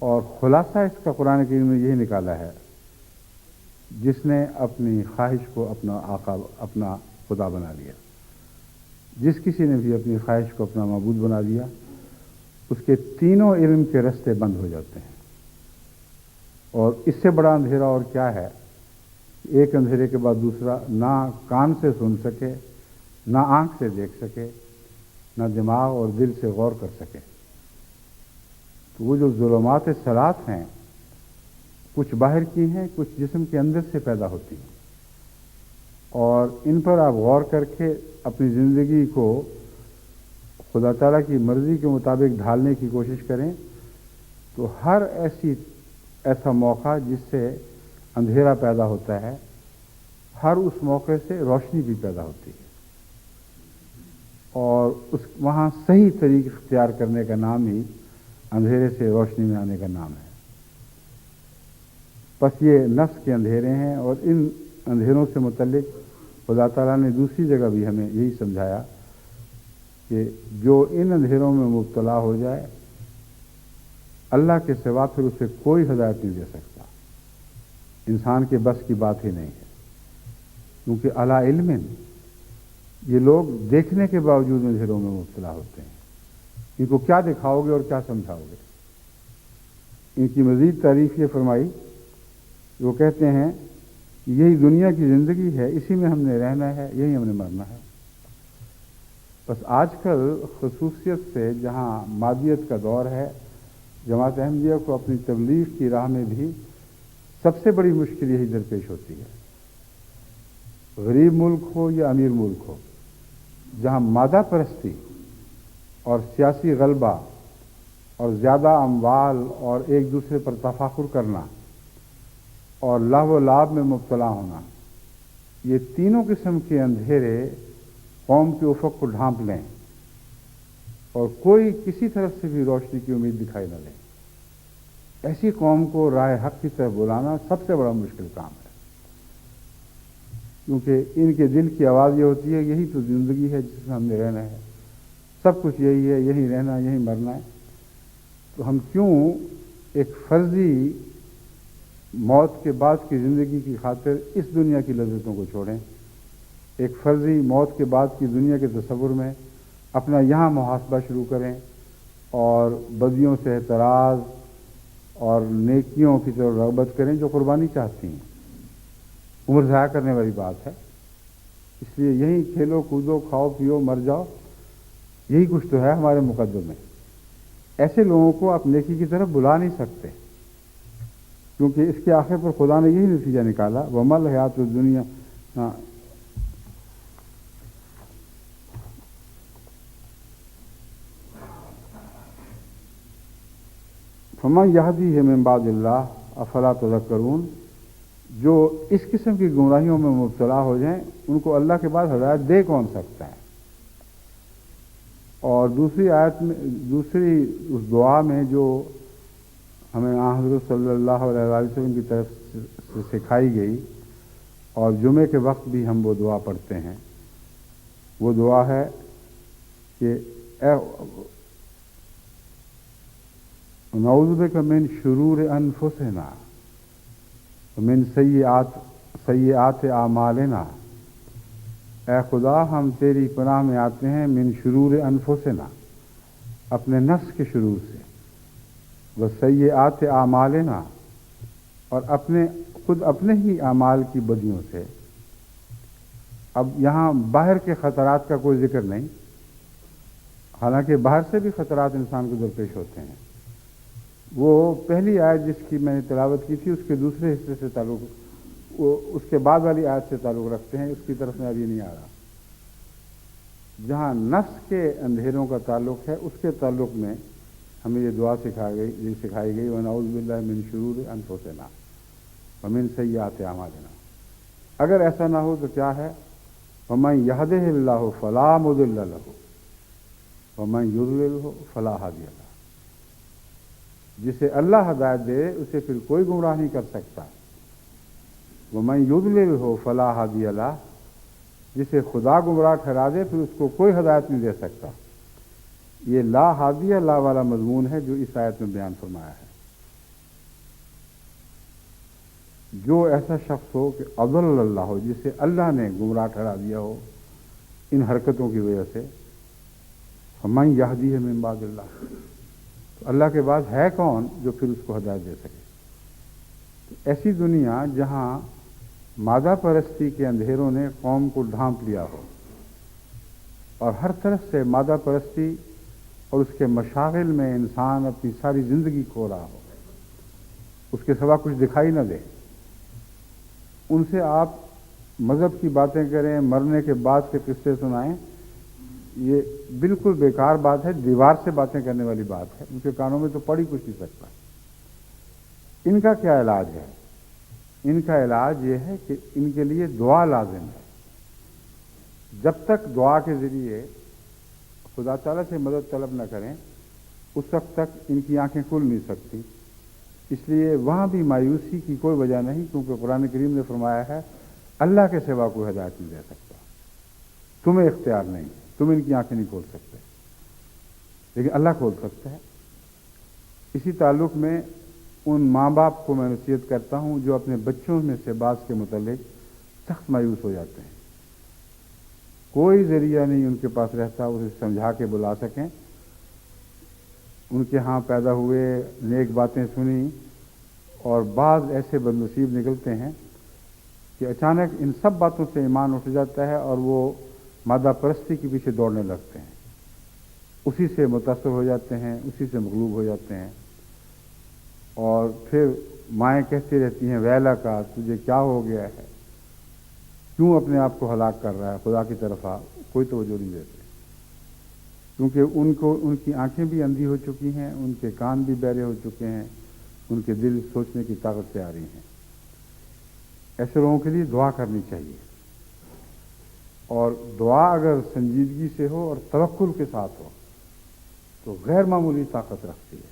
اور خلاصہ اس کا قرآن کریم نے یہی نکالا ہے، جس نے اپنی خواہش کو اپنا آقا، اپنا خدا بنا لیا، جس کسی نے بھی اپنی خواہش کو اپنا معبود بنا لیا، اس کے تینوں علم کے رستے بند ہو جاتے ہیں۔ اور اس سے بڑا اندھیرا اور کیا ہے، ایک اندھیرے کے بعد دوسرا، نہ کان سے سن سکے، نہ آنکھ سے دیکھ سکے، نہ دماغ اور دل سے غور کر سکے۔ تو وہ جو ظلمات ثلاث ہیں، کچھ باہر کی ہیں، کچھ جسم کے اندر سے پیدا ہوتی ہیں، اور ان پر آپ غور کر کے اپنی زندگی کو خدا تعالیٰ کی مرضی کے مطابق ڈھالنے کی کوشش کریں، تو ہر ایسا موقع جس سے اندھیرا پیدا ہوتا ہے، ہر اس موقع سے روشنی بھی پیدا ہوتی ہے، اور وہاں صحیح طریقے اختیار کرنے کا نام ہی اندھیرے سے روشنی میں آنے کا نام ہے۔ بس یہ نفس کے اندھیرے ہیں، اور ان اندھیروں سے متعلق خدا تعالیٰ نے دوسری جگہ بھی ہمیں یہی سمجھایا کہ جو ان اندھیروں میں مبتلا ہو جائے، اللہ کے سوا پھر اسے کوئی ہدایت نہیں دے سکتا۔ انسان کے بس کی بات ہی نہیں ہے، کیونکہ علی علم یہ لوگ دیکھنے کے باوجود اندھیروں میں مبتلا ہوتے ہیں۔ ان کو کیا دکھاؤ گے اور کیا سمجھاؤ گے؟ ان کی مزید تعریف یہ فرمائی، وہ کہتے ہیں یہی دنیا کی زندگی ہے، اسی میں ہم نے رہنا ہے، یہی ہم نے مرنا ہے۔ بس آج کل خصوصیت سے جہاں مادیت کا دور ہے، جماعت احمدیہ کو اپنی تبلیغ کی راہ میں بھی سب سے بڑی مشکل یہی درپیش ہوتی ہے۔ غریب ملک ہو یا امیر ملک ہو، جہاں مادہ پرستی اور سیاسی غلبہ اور زیادہ اموال اور ایک دوسرے پر تفاخر کرنا اور لہو و لعب میں مبتلا ہونا، یہ تینوں قسم کے اندھیرے قوم کے افق کو ڈھانپ لیں اور کوئی کسی طرف سے بھی روشنی کی امید دکھائی نہ لے، ایسی قوم کو راہ حق کی طرف بلانا سب سے بڑا مشکل کام ہے، کیونکہ ان کے دل کی آواز یہ ہوتی ہے یہی تو زندگی ہے جس میں ہم نے رہنا ہے، سب کچھ یہی ہے، یہی رہنا، یہی مرنا ہے۔ تو ہم کیوں ایک فرضی موت کے بعد کی زندگی کی خاطر اس دنیا کی لذتوں کو چھوڑیں، ایک فرضی موت کے بعد کی دنیا کے تصور میں اپنا یہاں محاسبہ شروع کریں اور بدیوں سے اعتراض اور نیکیوں کی طرف رغبت کریں جو قربانی چاہتی ہیں۔ عمر ضائع کرنے والی بات ہے، اس لیے یہی کھیلو کودو کھاؤ پیو مر جاؤ، یہی کچھ تو ہے ہمارے مقدر میں۔ ایسے لوگوں کو آپ نیکی کی طرف بلا نہیں سکتے، کیونکہ اس کے آخر پر خدا نے یہی نتیجہ نکالا، وَمَا الْحَيَاةُ الدُّنْيَا فَمَن يَهْدِيهِ مِن بَعْدِ اللَّهِ أَفَلَا تَذَكَّرُونَ۔ جو اس قسم کی گمراہیوں میں مبتلا ہو جائیں ان کو اللہ کے بعد ہدایت دے کون سکتا ہے؟ اور دوسری آیت میں، دوسری اس دعا میں جو ہمیں حضرت صلی اللہ علیہ وسلم کی طرف سے سکھائی گئی اور جمعے کے وقت بھی ہم وہ دعا پڑھتے ہیں، وہ دعا ہے کہ اے نعوذ بک من شرور انفسنا ومن سیئات اعمالنا۔ اے خدا ہم تیری پناہ میں آتے ہیں من شرور انفسنا، اپنے نفس کے شرور سے، وسیئات اعمالنا، اور خود اپنے ہی اعمال کی بدیوں سے۔ اب یہاں باہر کے خطرات کا کوئی ذکر نہیں، حالانکہ باہر سے بھی خطرات انسان کو درپیش ہوتے ہیں۔ وہ پہلی آیت جس کی میں نے تلاوت کی تھی اس کے دوسرے حصے سے تعلق، وہ اس کے بعد والی آیت سے تعلق رکھتے ہیں، اس کی طرف میں ابھی نہیں آ رہا۔ جہاں نفس کے اندھیروں کا تعلق ہے اس کے تعلق میں ہمیں یہ دعا سکھائی گئی وَنَعُوذُ بِاللَّهِ مِن شُرُورِ أَنفُسِنَا وَمِن سَيِّئَاتِ أَعْمَالِنَا۔ اگر ایسا نہ ہو تو کیا ہے؟ وَمَن يَهْدِهِ اللَّهُ فَلَا مُضِلَّ لَهُ وَمَن يُضْلِلْهُ فَلَا هَادِيَ لَهُ۔ جسے اللہ ہدایت دے اسے پھر کوئی گمراہ نہیں کر سکتا۔ وَمَن يُضْلِلْهُ فَلَا هَادِيَ لَهُ، جسے خدا گمراہ ٹھہرا دے پھر اس کو کوئی ہدایت نہیں دے سکتا۔ یہ لا ہادیہ لا والا مضمون ہے جو اس آیت میں بیان فرمایا ہے۔ جو ایسا شخص ہو کہ اضل اللہ ہو، جسے اللہ نے گمراہ ٹھہرا دیا ہو ان حرکتوں کی وجہ سے، فَمَن يَهْدِيهِ مِن بَعْدِ اللَّهِ، تو اللہ کے بعد ہے کون جو پھر اس کو ہدایت دے سکے؟ ایسی دنیا جہاں مادہ پرستی کے اندھیروں نے قوم کو ڈھانپ لیا ہو اور ہر طرف سے مادہ پرستی اور اس کے مشاغل میں انسان اپنی ساری زندگی کھو رہا ہو، اس کے سوا کچھ دکھائی نہ دے، ان سے آپ مذہب کی باتیں کریں، مرنے کے بعد کے قصے سنائیں، یہ بالکل بیکار بات ہے، دیوار سے باتیں کرنے والی بات ہے، ان کے کانوں میں تو پڑ ہی کچھ نہیں سکتا۔ ان کا کیا علاج ہے؟ ان کا علاج یہ ہے کہ ان کے لیے دعا لازم ہے۔ جب تک دعا کے ذریعے خدا تعالیٰ سے مدد طلب نہ کریں، اس وقت تک ان کی آنکھیں کھل نہیں سکتی۔ اس لیے وہاں بھی مایوسی کی کوئی وجہ نہیں، کیونکہ قرآن کریم نے فرمایا ہے اللہ کے سوا کوئی ہدایت نہیں دے سکتا، تمہیں اختیار نہیں، تم ان کی آنکھیں نہیں کھول سکتے، لیکن اللہ کھول سکتا ہے۔ اسی تعلق میں ان ماں باپ کو میں نصیحت کرتا ہوں جو اپنے بچوں میں سے بعض کے متعلق سخت مایوس ہو جاتے ہیں، کوئی ذریعہ نہیں ان کے پاس رہتا اسے سمجھا کے بلا سکیں۔ ان کے ہاں پیدا ہوئے، نیک باتیں سنی، اور بعض ایسے بد نصیب نکلتے ہیں کہ اچانک ان سب باتوں سے ایمان اٹھ جاتا ہے اور وہ مادہ پرستی کے پیچھے دوڑنے لگتے ہیں، اسی سے متاثر ہو جاتے ہیں، اسی سے مغلوب ہو جاتے ہیں، اور پھر مائیں کہتی رہتی ہیں ویلا کا تجھے کیا ہو گیا ہے، کیوں اپنے آپ کو ہلاک کر رہا ہے، خدا کی طرف آ۔ کوئی توجہ نہیں دیتے، کیونکہ ان کی آنکھیں بھی اندھی ہو چکی ہیں، ان کے کان بھی بہرے ہو چکے ہیں، ان کے دل سوچنے کی طاقت سے آ رہی ہیں۔ ایسے لوگوں کے لیے دعا کرنی چاہیے، اور دعا اگر سنجیدگی سے ہو اور توکل کے ساتھ ہو تو غیر معمولی طاقت رکھتی ہے،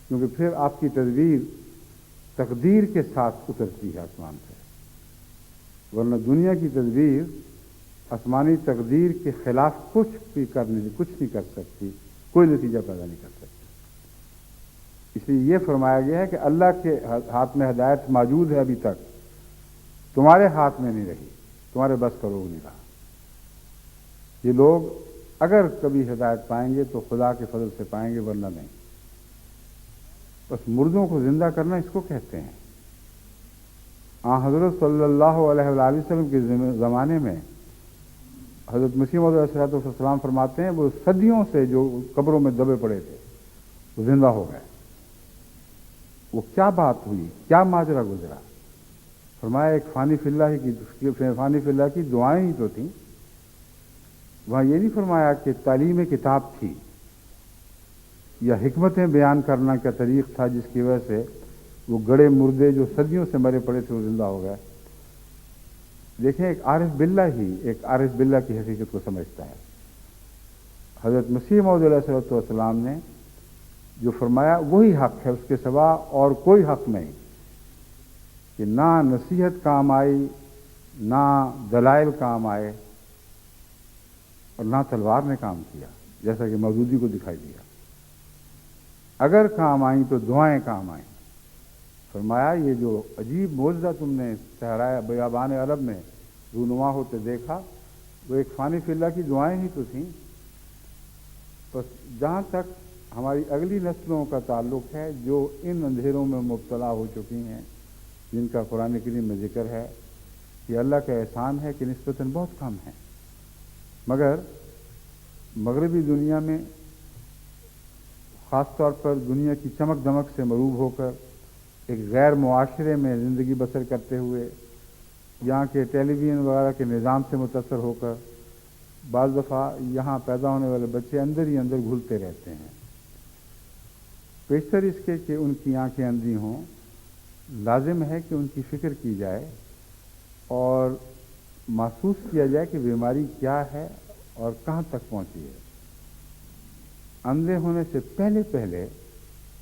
کیونکہ پھر آپ کی تدبیر تقدیر کے ساتھ اترتی ہے آسمان سے، ورنہ دنیا کی تدبیر آسمانی تقدیر کے خلاف کچھ نہیں کر سکتی، کوئی نتیجہ پیدا نہیں کر سکتی۔ اس لیے یہ فرمایا گیا ہے کہ اللہ کے ہاتھ میں ہدایت موجود ہے، ابھی تک تمہارے ہاتھ میں نہیں رہی، تمہارے بس کا روگ نہیں رہا۔ یہ لوگ اگر کبھی ہدایت پائیں گے تو خدا کے فضل سے پائیں گے، ورنہ نہیں۔ بس مردوں کو زندہ کرنا اس کو کہتے ہیں۔ حضرت صلی اللہ علیہ وآلہ وسلم کے زمانے میں حضرت مسیح موعود علیہ السلام فرماتے ہیں وہ صدیوں سے جو قبروں میں دبے پڑے تھے وہ زندہ ہو گئے۔ وہ کیا بات ہوئی، کیا ماجرا گزرا؟ فرمایا ایک فانی فی اللہ کی دعائیں ہی تو تھیں۔ وہاں یہ نہیں فرمایا کہ تعلیم کتاب تھی یا حکمتیں بیان کرنا کا طریق تھا جس کی وجہ سے وہ گڑے مردے جو صدیوں سے مرے پڑے تھے وہ زندہ ہو گئے۔ دیکھیں ایک عارف باللہ کی حقیقت کو سمجھتا ہے۔ حضرت مسیح موعود علیہ السلام نے جو فرمایا وہی حق ہے، اس کے سوا اور کوئی حق نہیں، کہ نہ نصیحت کام آئی، نہ دلائل کام آئے، اور نہ تلوار نے کام کیا، جیسا کہ مودودی کو دکھائی دیا۔ اگر کام آئیں تو دعائیں کام آئیں۔ فرمایا یہ جو عجیب معجزہ تم نے صحرائے بیابان عرب میں رونما ہوتے دیکھا وہ ایک فانی فی اللہ کی دعائیں ہی تو تھیں۔ بس جہاں تک ہماری اگلی نسلوں کا تعلق ہے جو ان اندھیروں میں مبتلا ہو چکی ہیں، جن کا قرآن کریم میں ذکر ہے، یہ اللہ کا احسان ہے کہ نسبتاً بہت کم ہے، مگر مغربی دنیا میں خاص طور پر دنیا کی چمک دمک سے مروب ہو کر ایک غیر معاشرے میں زندگی بسر کرتے ہوئے، یہاں کے ٹیلی ویژن وغیرہ کے نظام سے متاثر ہو کر بعض دفعہ یہاں پیدا ہونے والے بچے اندر ہی اندر گھلتے رہتے ہیں۔ پیشتر اس کے کہ ان کی آنکھیں اندھی ہوں، لازم ہے کہ ان کی فکر کی جائے اور محسوس کیا جائے کہ بیماری کیا ہے اور کہاں تک پہنچی ہے۔ اندھے ہونے سے پہلے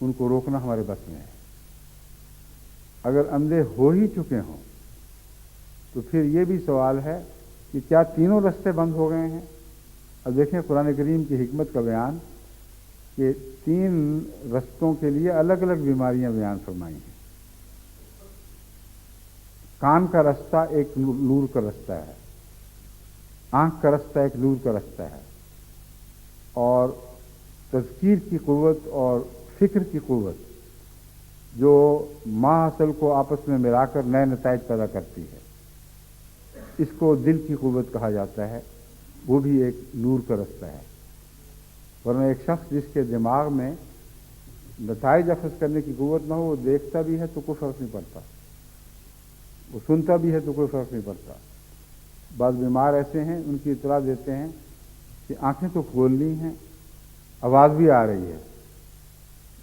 ان کو روکنا ہمارے بس میں ہے۔ اگر اندھے ہو ہی چکے ہوں تو پھر یہ بھی سوال ہے کہ کیا تینوں رستے بند ہو گئے ہیں؟ اب دیکھیں قرآن کریم کی حکمت کا بیان کہ 3 رستوں کے لیے الگ الگ بیماریاں بیان فرمائی ہیں۔ کان کا رستہ ایک نور کا رستہ ہے، آنکھ کا رستہ ایک نور کا رستہ ہے، اور تذکیر کی قوت اور فکر کی قوت جو ماں اصل کو آپس میں ملا کر نئے نتائج پیدا کرتی ہے، اس کو دل کی قوت کہا جاتا ہے۔ وہ بھی ایک نور کا رستہ ہے، ورنہ ایک شخص جس کے دماغ میں نتائج اخذ کرنے کی قوت نہ ہو، وہ دیکھتا بھی ہے تو کوئی فرق نہیں پڑتا، وہ سنتا بھی ہے تو کوئی فرق نہیں پڑتا۔ بعض بیمار ایسے ہیں، ان کی اطلاع دیتے ہیں کہ آنکھیں تو کھولنی ہیں، آواز بھی آ رہی ہے،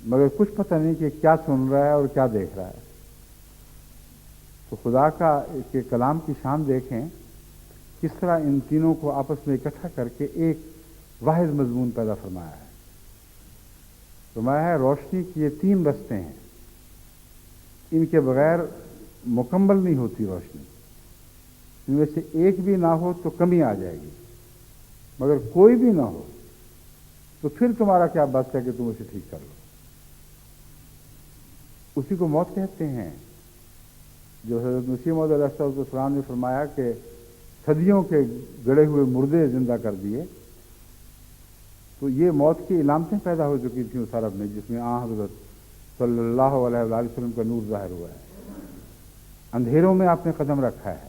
مگر کچھ پتہ نہیں کہ کیا سن رہا ہے اور کیا دیکھ رہا ہے۔ تو خدا کے کلام کی شان دیکھیں، کس طرح ان تینوں کو آپس میں اکٹھا کر کے ایک واحد مضمون پیدا فرمایا ہے۔ فرمایا ہے روشنی کی یہ تین رستے ہیں، ان کے بغیر مکمل نہیں ہوتی روشنی، ان میں سے ایک بھی نہ ہو تو کمی آ جائے گی، مگر کوئی بھی نہ ہو تو پھر تمہارا کیا بس ہے کہ تم اسے ٹھیک کر لو۔ اسی کو موت کہتے ہیں، جو حضرت مسیح موعود علیہ السلام نے فرمایا کہ صدیوں کے گڑے ہوئے مردے زندہ کر دیے، تو یہ موت کی علامتیں پیدا ہو چکی تھیں اس عرب میں، جس میں حضرت صلی اللہ علیہ وآلہ وسلم کا نور ظاہر ہوا ہے۔ اندھیروں میں آپ نے قدم رکھا ہے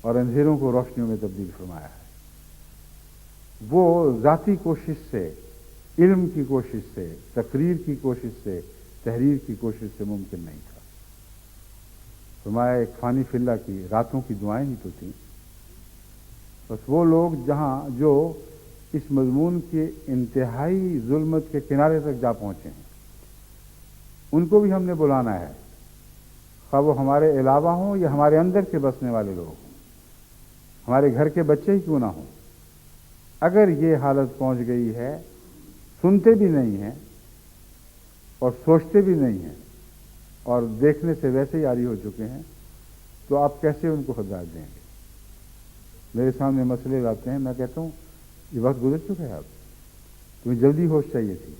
اور اندھیروں کو روشنیوں میں تبدیل فرمایا ہے۔ وہ ذاتی کوشش سے، علم کی کوشش سے، تقریر کی کوشش سے، تحریر کی کوشش سے ممکن نہیں تھا۔ فرمایا ایک فانی فی اللہ کی راتوں کی دعائیں ہی تو تھیں۔ بس وہ لوگ جو اس مضمون کے انتہائی ظلمت کے کنارے تک جا پہنچے ہیں، ان کو بھی ہم نے بلانا ہے، خواہ وہ ہمارے علاوہ ہوں یا ہمارے اندر کے بسنے والے لوگ ہوں، ہمارے گھر کے بچے ہی کیوں نہ ہوں۔ اگر یہ حالت پہنچ گئی ہے، سنتے بھی نہیں ہیں اور سوچتے بھی نہیں ہیں اور دیکھنے سے ویسے ہی عاری ہو چکے ہیں، تو آپ کیسے ان کو ہدایت دیں گے؟ میرے سامنے مسئلے لاتے ہیں، میں کہتا ہوں یہ وقت گزر چکا ہے، اب تمہیں جلدی ہوش چاہیے تھی۔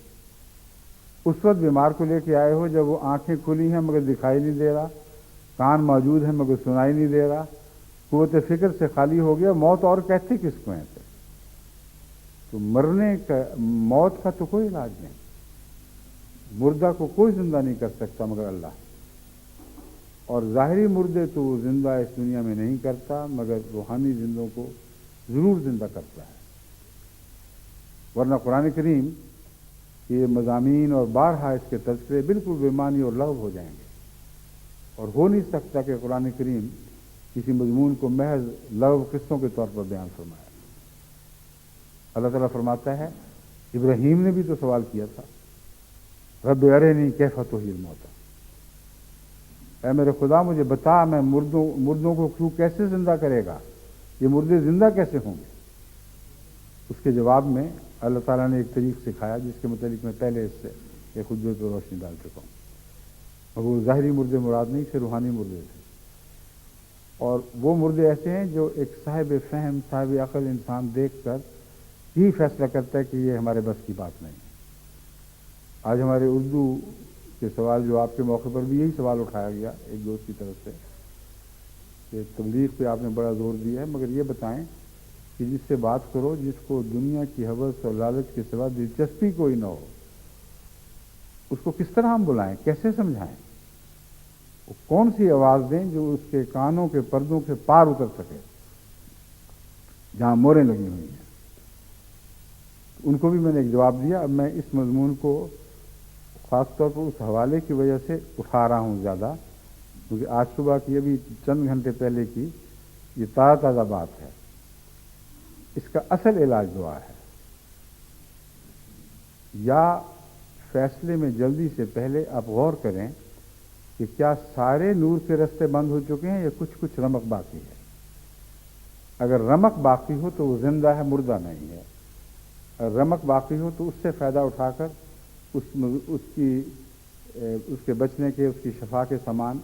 اس وقت بیمار کو لے کے آئے ہو جب وہ آنکھیں کھلی ہیں مگر دکھائی نہیں دے رہا، کان موجود ہیں مگر سنائی نہیں دے رہا، قوت فکر سے خالی ہو گیا، موت اور کہتے کس کو ہیں پھر؟ تو موت کا تو کوئی علاج نہیں، مردہ کو کوئی زندہ نہیں کر سکتا مگر اللہ، اور ظاہری مردے تو وہ زندہ اس دنیا میں نہیں کرتا، مگر روحانی زندوں کو ضرور زندہ کرتا ہے۔ ورنہ قرآن کریم یہ مضامین اور بارہا اس کے تذکرے بالکل بے معنی اور لغو ہو جائیں گے، اور ہو نہیں سکتا کہ قرآن کریم کسی مضمون کو محض لغو قصوں کے طور پر بیان فرمائے۔ اللہ تعالیٰ فرماتا ہے، ابراہیم نے بھی تو سوال کیا تھا، رب ارنی کیف تحیی الموتیٰ، اے میرے خدا مجھے بتا، میں مردوں کو تو کیسے زندہ کرے گا، یہ مردے زندہ کیسے ہوں گے؟ اس کے جواب میں اللہ تعالیٰ نے ایک طریق سکھایا جس کے متعلق میں پہلے اس سے ایک خطبے پہ روشنی ڈال چکا ہوں، اور وہ ظاہری مردے مراد نہیں تھے، روحانی مردے تھے، اور وہ مردے ایسے ہیں جو ایک صاحب فہم، صاحب عقل انسان دیکھ کر ہی فیصلہ کرتا ہے کہ یہ ہمارے بس کی بات نہیں ہے۔ آج ہمارے اردو کے سوال جواب کے موقع پر بھی یہی سوال اٹھایا گیا ایک دوست کی طرف سے کہ تبلیغ پہ آپ نے بڑا زور دیا ہے، مگر یہ بتائیں کہ جس سے بات کرو جس کو دنیا کی ہوس اور لالچ کے سوا دلچسپی کوئی نہ ہو، اس کو کس طرح ہم بلائیں، کیسے سمجھائیں؟ وہ کون سی آواز دیں جو اس کے کانوں کے پردوں کے پار اتر سکے جہاں موریں لگی ہوئی ہیں؟ ان کو بھی میں نے ایک جواب دیا۔ اب میں اس مضمون کو خاص طور پر اس حوالے کی وجہ سے اٹھا رہا ہوں زیادہ، کیونکہ آج صبح کی ابھی چند گھنٹے پہلے کی یہ تازہ بات ہے۔ اس کا اصل علاج دعا ہے، یا فیصلے میں جلدی سے پہلے آپ غور کریں کہ کیا سارے نور کے رستے بند ہو چکے ہیں یا کچھ رمق باقی ہے۔ اگر رمق باقی ہو تو وہ زندہ ہے، مردہ نہیں ہے۔ اگر رمق باقی ہو تو اس سے فائدہ اٹھا کر اس کے بچنے کے، اس کی شفا کے سامان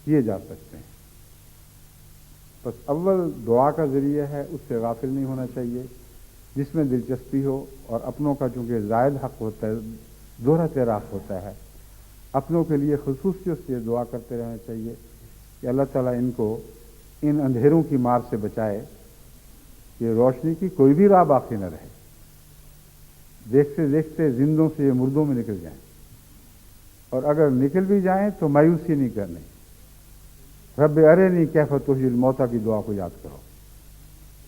کیے جا سکتے ہیں۔ بس اول دعا کا ذریعہ ہے، اس سے غافل نہیں ہونا چاہیے، جس میں دلچسپی ہو، اور اپنوں کا چونکہ زائد حق ہوتا ہے، دوہرا اعتراف ہوتا ہے، اپنوں کے لیے خصوصیت سے دعا کرتے رہنا چاہیے کہ اللہ تعالیٰ ان کو ان اندھیروں کی مار سے بچائے کہ روشنی کی کوئی بھی راہ باقی نہ رہے، دیکھتے دیکھتے زندوں سے یہ مردوں میں نکل جائیں، اور اگر نکل بھی جائیں تو مایوسی نہیں کرنی۔ رب ارنی کیف تحیی الموتیٰ کی دعا کو یاد کرو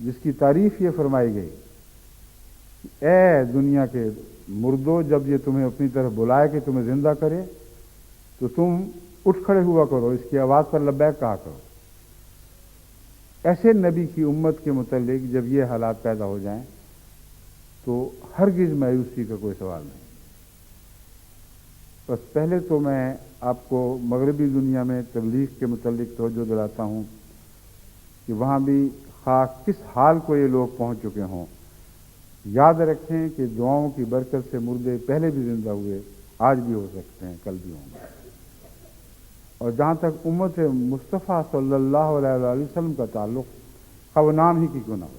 جس کی تعریف یہ فرمائی گئی کہ اے دنیا کے مردو، جب یہ تمہیں اپنی طرف بلائے کہ تمہیں زندہ کرے تو تم اٹھ کھڑے ہوا کرو، اس کی آواز پر لبیک کہا کرو۔ ایسے نبی کی امت کے متعلق جب یہ حالات پیدا ہو جائیں تو ہرگز مایوسی کا کوئی سوال نہیں۔ بس پہلے تو میں آپ کو مغربی دنیا میں تبلیغ کے متعلق توجہ دلاتا ہوں کہ وہاں بھی خواہ کس حال کو یہ لوگ پہنچ چکے ہوں، یاد رکھیں کہ دعاؤں کی برکت سے مردے پہلے بھی زندہ ہوئے، آج بھی ہو سکتے ہیں، کل بھی ہوں گے۔ اور جہاں تک امت مصطفیٰ صلی اللہ علیہ وآلہ وسلم کا تعلق، خواہ وہ نام ہی کی کیوں نہ ہو،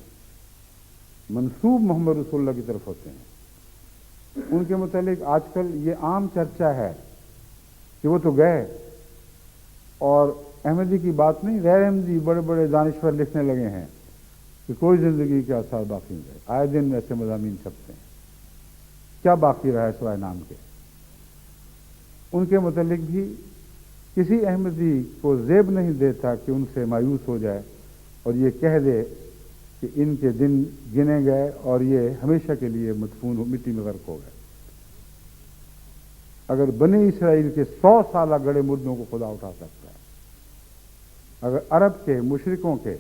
منسوب محمد رسول اللہ کی طرف ہوتے ہیں، ان کے متعلق آج کل یہ عام چرچا ہے کہ وہ تو گئے، اور احمدی کی بات نہیں، غیر احمدی بڑے بڑے دانشور لکھنے لگے ہیں کہ کوئی زندگی کے آثار باقی نہیں رہے، آئے دن ایسے مضامین چھپتے ہیں، کیا باقی رہا ہے سوائے نام کے؟ ان کے متعلق بھی کسی احمدی کو زیب نہیں دیتا کہ ان سے مایوس ہو جائے اور یہ کہہ دے کہ ان کے دن گنے گئے اور یہ ہمیشہ کے لیے مدفون مٹی میں غرق ہو گئے۔ اگر بنی اسرائیل کے 100 سالہ گڑے مردوں کو خدا اٹھا سکتا ہے، اگر عرب کے مشرکوں کے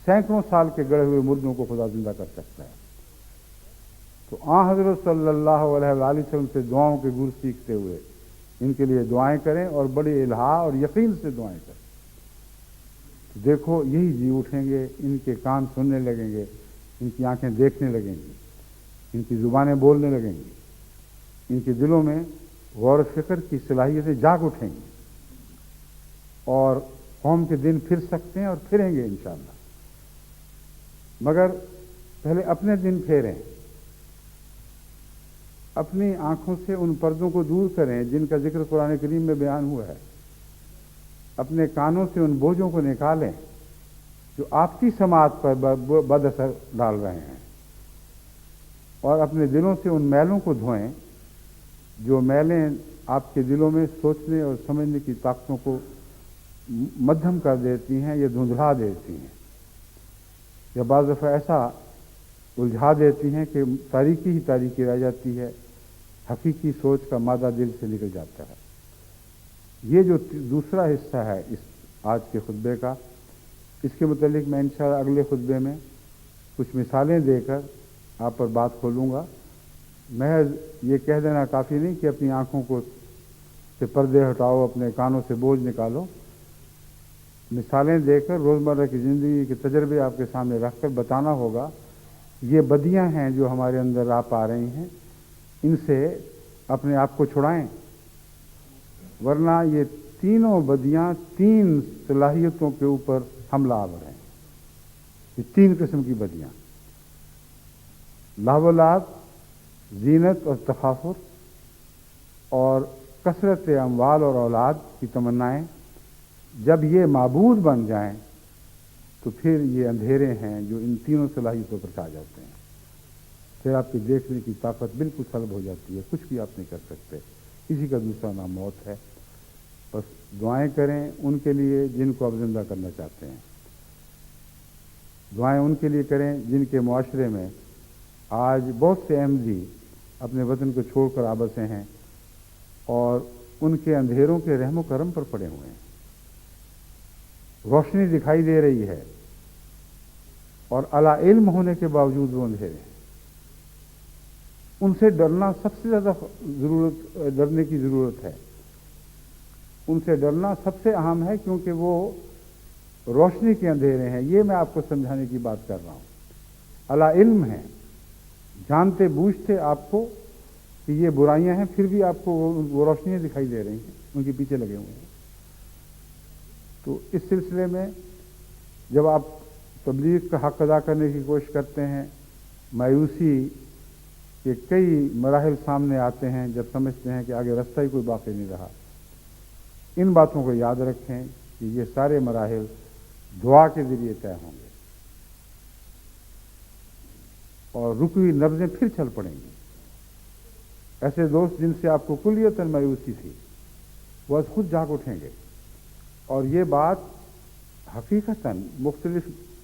سینکڑوں سال کے گڑے ہوئے مردوں کو خدا زندہ کر سکتا ہے، تو حضرت صلی اللہ علیہ وآلہ وسلم سے دعاؤں کے گر سیکھتے ہوئے ان کے لیے دعائیں کریں اور بڑے الہا اور یقین سے دعائیں کریں۔ دیکھو یہی جی اٹھیں گے، ان کے کان سننے لگیں گے، ان کی آنکھیں دیکھنے لگیں گی، ان کی زبانیں بولنے لگیں گی، ان کے دلوں میں غور و فکر کی صلاحیتیں جاگ اٹھیں گی، اور قوم کے دن پھر سکتے ہیں اور پھریں گے انشاءاللہ۔ مگر پہلے اپنے دن پھیریں، اپنی آنکھوں سے ان پردوں کو دور کریں جن کا ذکر قرآن کریم میں بیان ہوا ہے، اپنے کانوں سے ان بوجھوں کو نکالیں جو آپ کی سماعت پر بد اثر ڈال رہے ہیں، اور اپنے دلوں سے ان میلوں کو دھوئیں جو میلیں آپ کے دلوں میں سوچنے اور سمجھنے کی طاقتوں کو مدھم کر دیتی ہیں یا دھندلا دیتی ہیں، یا بعض دفعہ ایسا الجھا دیتی ہیں کہ تاریکی ہی تاریکی رہ جاتی ہے، حقیقی سوچ کا مادہ دل سے نکل جاتا ہے۔ یہ جو دوسرا حصہ ہے اس آج کے خطبے کا، اس کے متعلق میں انشاءاللہ اگلے خطبے میں کچھ مثالیں دے کر آپ پر بات کھولوں گا۔ محض یہ کہہ دینا کافی نہیں کہ اپنی آنکھوں کو سے پردے ہٹاؤ، اپنے کانوں سے بوجھ نکالو، مثالیں دے کر روزمرہ کی زندگی کے تجربے آپ کے سامنے رکھ کر بتانا ہوگا یہ بدیاں ہیں جو ہمارے اندر آپ آ رہی ہیں، ان سے اپنے آپ کو چھڑائیں، ورنہ یہ تینوں بدیاں 3 صلاحیتوں کے اوپر حملہ آور ہیں۔ یہ 3 قسم کی بدیاں، لہو و لعب، زینت اور تفاخر، اور کثرت اموال اور اولاد کی تمنائیں، جب یہ معبود بن جائیں تو پھر یہ اندھیرے ہیں جو ان تینوں صلاحیتوں پر چھا جاتے ہیں، پھر آپ کی دیکھنے کی طاقت بالکل سلب ہو جاتی ہے، کچھ بھی آپ نہیں کر سکتے۔ اسی کا دوسرا نام موت ہے۔ بس دعائیں کریں ان کے لیے جن کو آپ زندہ کرنا چاہتے ہیں، دعائیں ان کے لیے کریں جن کے معاشرے میں آج بہت سے احمدی اپنے وطن کو چھوڑ کر آبسے ہیں اور ان کے اندھیروں کے رحم و کرم پر پڑے ہوئے ہیں۔ روشنی دکھائی دے رہی ہے اور اعلیٰ علم ہونے کے باوجود وہ اندھیرے ہیں۔ ان سے ڈرنا سب سے زیادہ ڈرنے کی ضرورت ہے، ان سے ڈرنا سب سے اہم ہے، کیونکہ وہ روشنی کے اندھیرے ہیں۔ یہ میں آپ کو سمجھانے کی بات کر رہا ہوں۔ اعلیٰ علم ہیں، جانتے بوجھتے آپ کو کہ یہ برائیاں ہیں، پھر بھی آپ کو وہ روشنیاں دکھائی دے رہی ہیں، ان کے پیچھے لگے ہوئے ہیں۔ تو اس سلسلے میں جب آپ تبلیغ کا حق ادا کرنے کی کوشش کرتے ہیں، مایوسی کے کئی مراحل سامنے آتے ہیں جب سمجھتے ہیں کہ آگے رستہ ہی کوئی باقی نہیں رہا، ان باتوں کو یاد رکھیں کہ یہ سارے مراحل دعا کے ذریعے طے ہوں گے اور رکی ہوئی نبضیں پھر چل پڑیں گی۔ ایسے دوست جن سے آپ کو کلیتاً مایوسی تھی وہ خود جاگ اٹھیں گے، اور یہ بات حقیقتاً مختلف